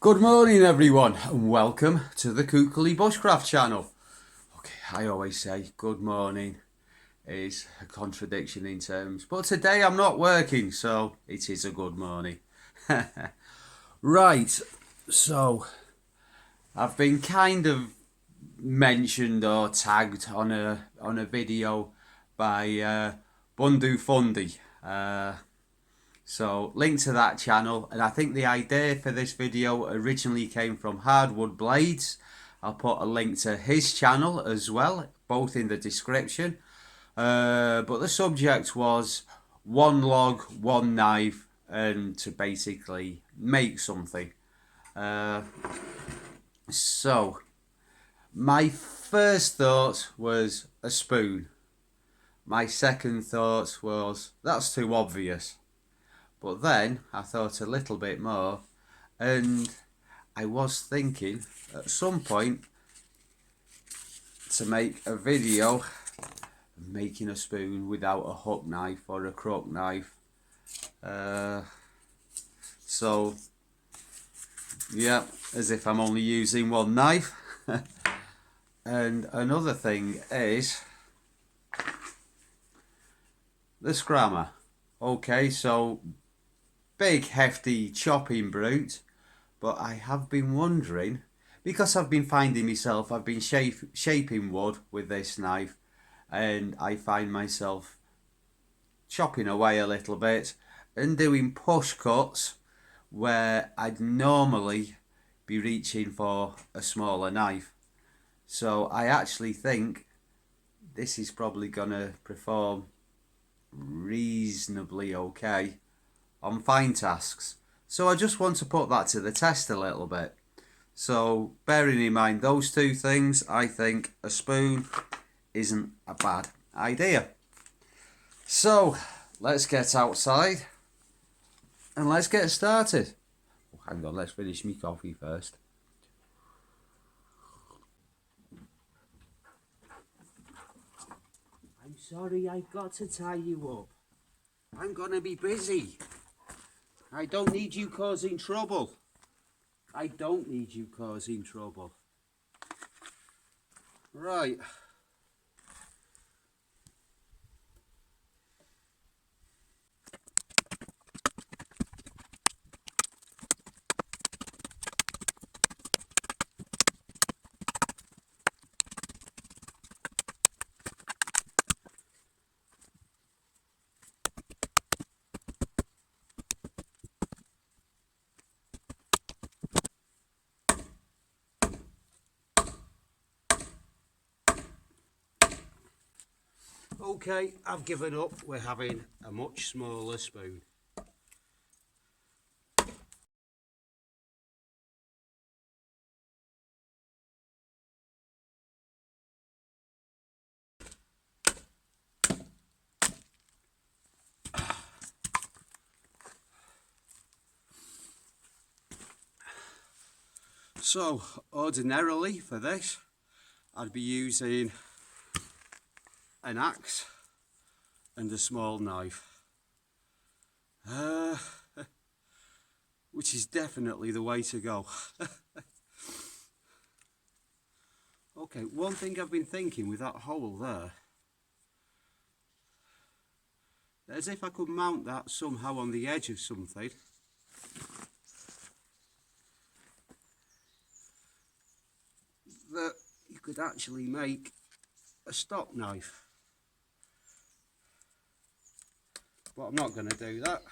Good morning everyone and welcome to the Kukuli Bushcraft channel. Okay, I always say good morning is a contradiction in terms, but today I'm not working, so it is a good morning. Right, so I've been kind of mentioned or tagged on a video by Bundu Fundy. So link to that channel, and I think the idea for this video originally came from Hardwood Blades. I'll put a link to his channel as well, both in the description. But the subject was one log, one knife, and to basically make something. So my first thought was a spoon. My second thought was that's too obvious. But then I thought a little bit more, and I was thinking at some point to make a video of making a spoon without a hook knife or a crook knife. So yeah, as if I'm only using one knife. And another thing is the Skrama. Okay, so big hefty chopping brute, but I have been wondering, because I've been finding myself, I've been shaping wood with this knife, and I find myself chopping away a little bit and doing push cuts where I'd normally be reaching for a smaller knife. So I actually think this is probably gonna perform reasonably okay on fine tasks. So I just want to put that to the test a little bit. So bearing in mind those two things, I think a spoon isn't a bad idea. So let's get outside and let's get started. Oh, hang on, let's finish my coffee first. I'm sorry, I've got to tie you up. I'm gonna be busy. I don't need you causing trouble. I don't need you causing trouble. Right. Okay, I've given up. We're having a much smaller spoon. So, ordinarily for this, I'd be using an axe and a small knife. Which is definitely the way to go. Okay, one thing I've been thinking with that hole there, as if I could mount that somehow on the edge of something. That you could actually make a stock knife. But I'm not going to do that.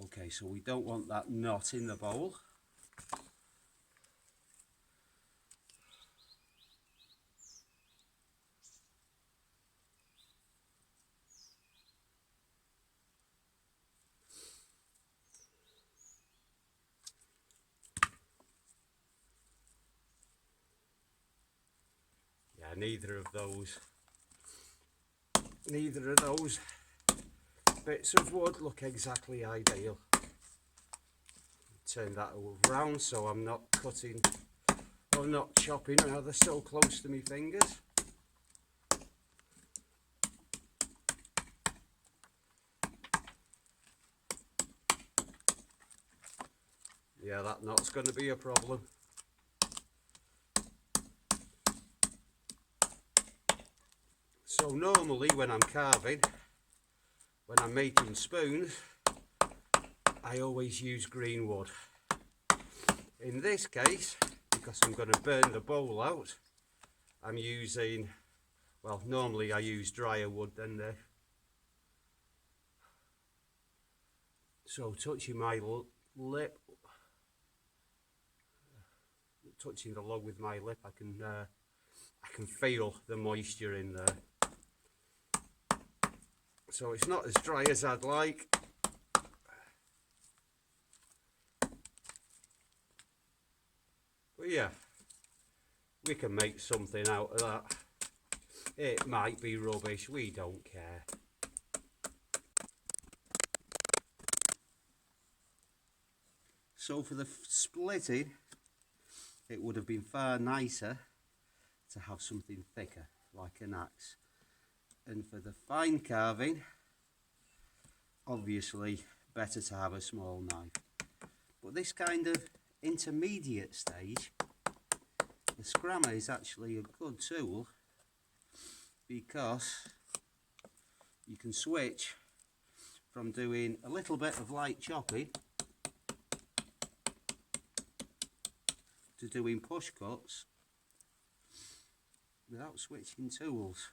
Okay, so we don't want that knot in the bowl. Yeah, neither of those bits of wood look exactly ideal. Turn that around so I'm not cutting or not chopping now they're so close to my fingers. Yeah, that knot's going to be a problem. So normally when I'm carving, when I'm making spoons, I always use green wood. In this case, because I'm going to burn the bowl out, I'm using, well, normally I use drier wood than this. So touching my lip, touching the log with my lip, I can feel the moisture in there. So it's not as dry as I'd like. But yeah, we can make something out of that. It might be rubbish, we don't care. So for the splitting, it would have been far nicer to have something thicker, like an axe. And for the fine carving, obviously better to have a small knife. But this kind of intermediate stage, the Skrama is actually a good tool because you can switch from doing a little bit of light chopping to doing push cuts without switching tools.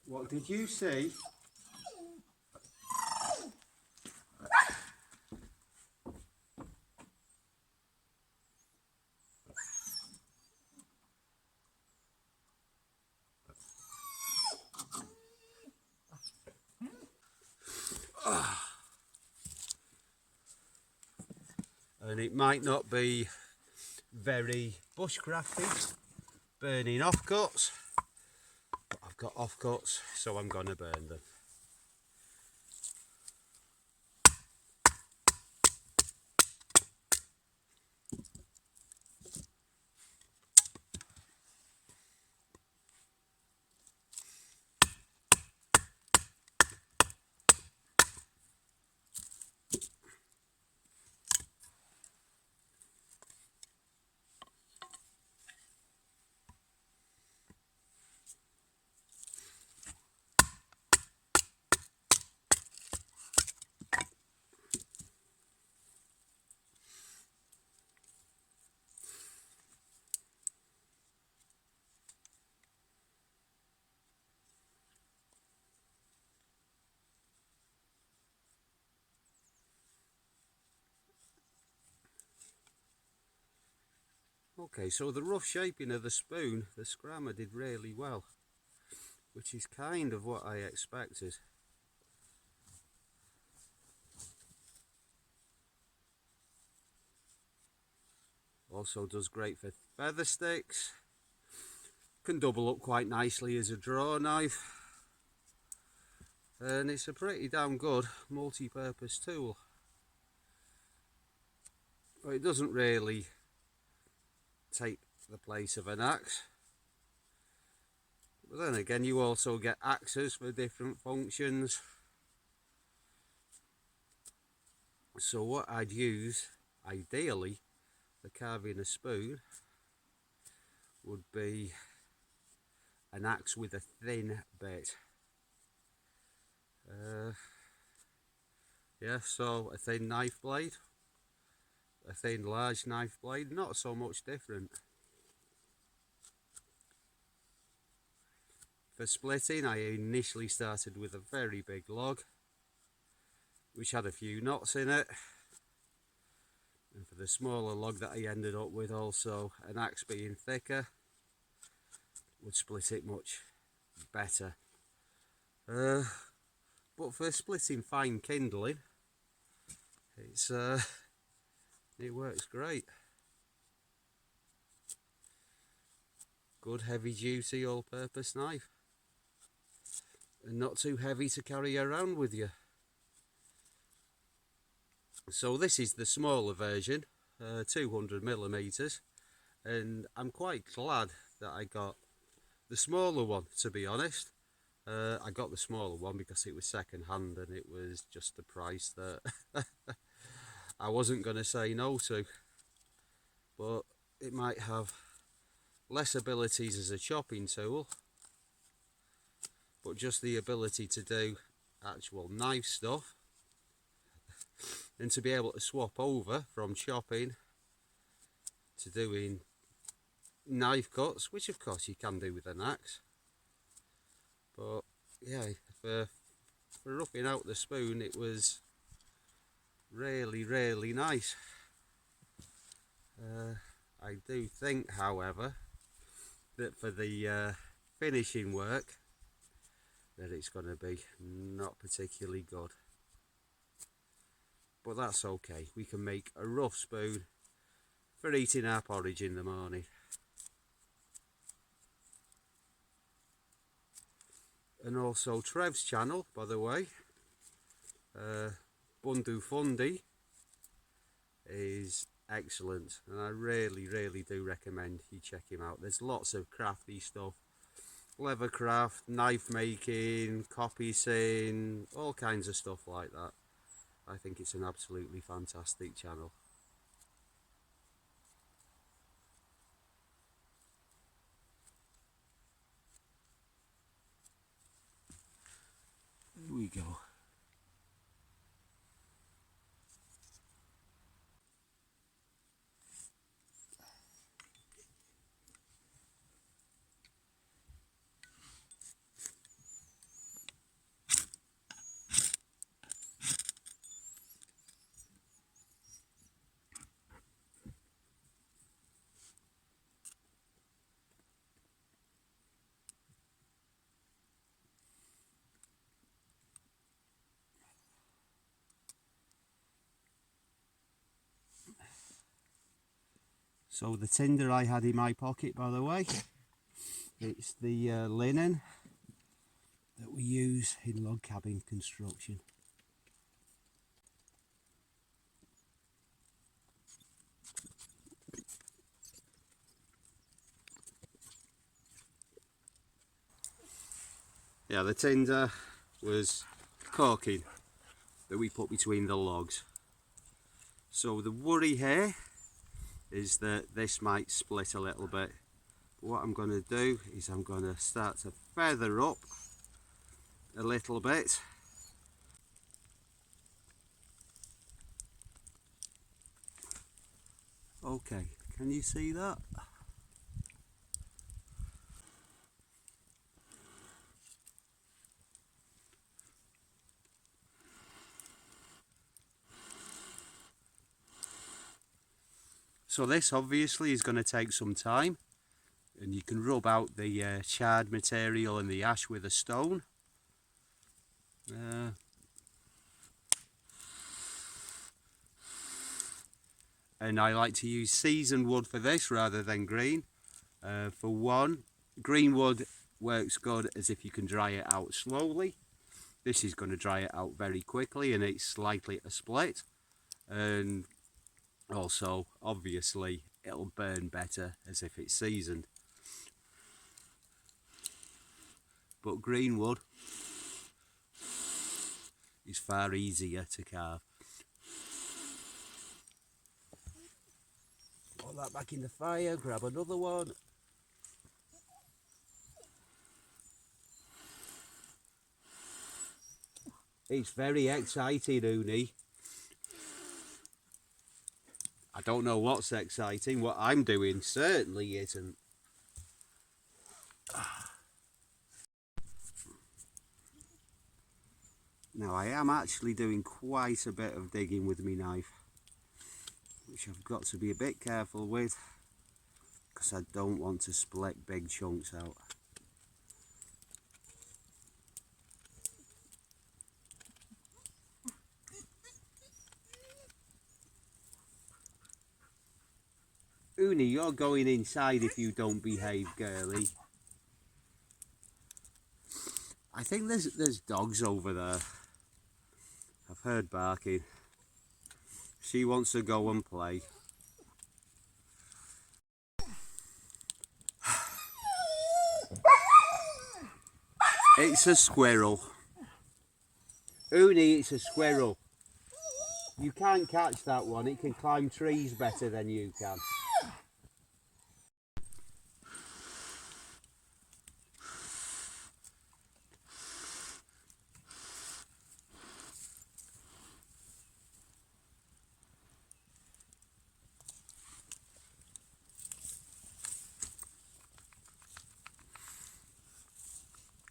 What did you see? And it might not be very bushcrafty, burning offcuts, but I've got offcuts, so I'm going to burn them. Okay, so the rough shaping of the spoon, the Skrama did really well, which is kind of what I expected. Also does great for feather sticks, can double up quite nicely as a draw knife, and it's a pretty damn good multi-purpose tool. But it doesn't really take the place of an axe. But then again, you also get axes for different functions. So what I'd use, ideally, for carving a spoon, would be an axe with a thin bit. Yeah, so a thin knife blade, a thin large knife blade, not so much different. For splitting, I initially started with a very big log, which had a few knots in it. And for the smaller log that I ended up with, also an axe being thicker would split it much better. But for splitting fine kindling, it works great. Good heavy duty all purpose knife, and not too heavy to carry around with you. So this is the smaller version, 200mm, and I'm quite glad that I got the smaller one, to be honest. I got the smaller one because it was second hand and it was just the price that I wasn't going to say no to. But it might have less abilities as a chopping tool, but just the ability to do actual knife stuff, and to be able to swap over from chopping to doing knife cuts, which of course you can do with an axe. But yeah, for roughing out the spoon, it was really nice. I do think, however, that for the finishing work, that it's going to be not particularly good. But that's okay, we can make a rough spoon for eating our porridge in the morning. And also Trev's channel, by the way, Bundu Fundi, is excellent, and I really do recommend you check him out. There's lots of crafty stuff, leather craft, knife making, copicing, all kinds of stuff like that. I think it's an absolutely fantastic channel. Here we go. So the tinder I had in my pocket, by the way, it's the linen that we use in log cabin construction. Yeah, the tinder was caulking that we put between the logs. So the worry here is that this might split a little bit. But what I'm going to do is I'm going to start to feather up a little bit. Okay, can you see that? So this obviously is going to take some time, and you can rub out the charred material and the ash with a stone. And I like to use seasoned wood for this rather than green. For one, green wood works good as if you can dry it out slowly. This is going to dry it out very quickly and it's likely to split. And also, obviously, it'll burn better as if it's seasoned. But green wood is far easier to carve. Put that back in the fire, grab another one. It's very exciting, Uni. I don't know what's exciting. What I'm doing certainly isn't. Now I am actually doing quite a bit of digging with my knife, which I've got to be a bit careful with because I don't want to split big chunks out. Uni, you're going inside if you don't behave, girly. I think there's dogs over there. I've heard barking. She wants to go and play. It's a squirrel. Uni, it's a squirrel. You can't catch that one. It can climb trees better than you can.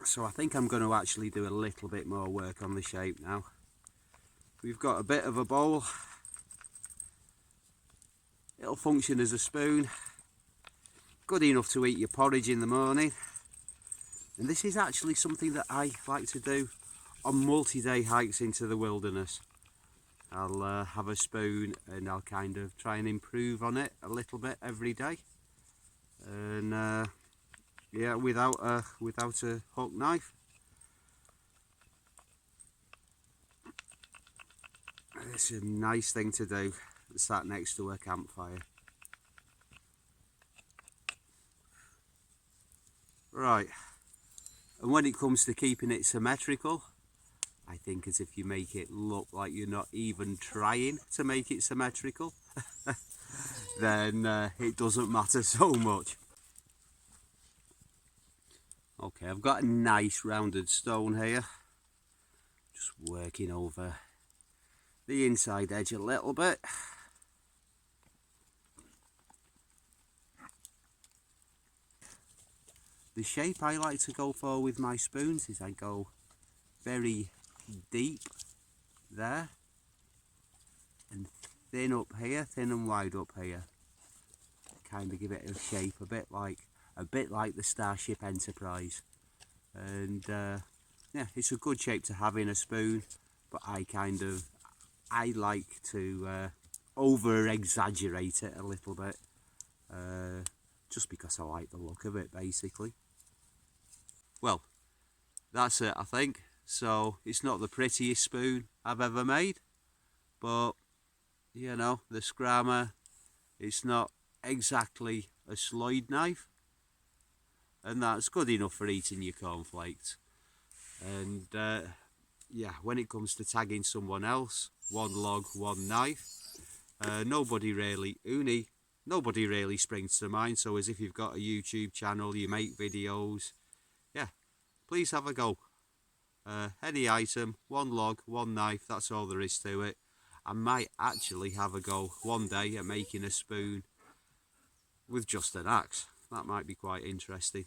So I think I'm going to actually do a little bit more work on the shape now. We've got a bit of a bowl. It'll function as a spoon. Good enough to eat your porridge in the morning. And this is actually something that I like to do on multi-day hikes into the wilderness. I'll have a spoon and I'll kind of try and improve on it a little bit every day. And yeah, without a hook knife. It's a nice thing to do, sat next to a campfire. Right, and when it comes to keeping it symmetrical, I think as if you make it look like you're not even trying to make it symmetrical, then it doesn't matter so much. Okay, I've got a nice rounded stone here. Just working over the inside edge a little bit. The shape I like to go for with my spoons is I go very deep there and thin up here, thin and wide up here. Kind of give it a shape a bit like the Starship Enterprise. And yeah, it's a good shape to have in a spoon, but I like to over exaggerate it a little bit, just because I like the look of it, basically. Well, that's it, I think. So it's not the prettiest spoon I've ever made, but you know, the Skrama, it's not exactly a slide knife, and that's good enough for eating your cornflakes. And yeah, when it comes to tagging someone else, one log, one knife, nobody really springs to mind. So as if you've got a YouTube channel, you make videos, yeah, please have a go. Any item, one log, one knife, that's all there is to it. I might actually have a go one day at making a spoon with just an axe. That might be quite interesting.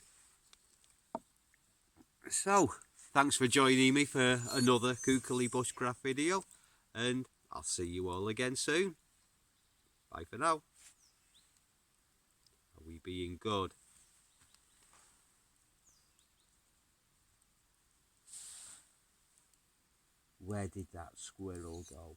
So, thanks for joining me for another Kookily Bushcraft video, and I'll see you all again soon. Bye for now. Are we being good? Where did that squirrel go?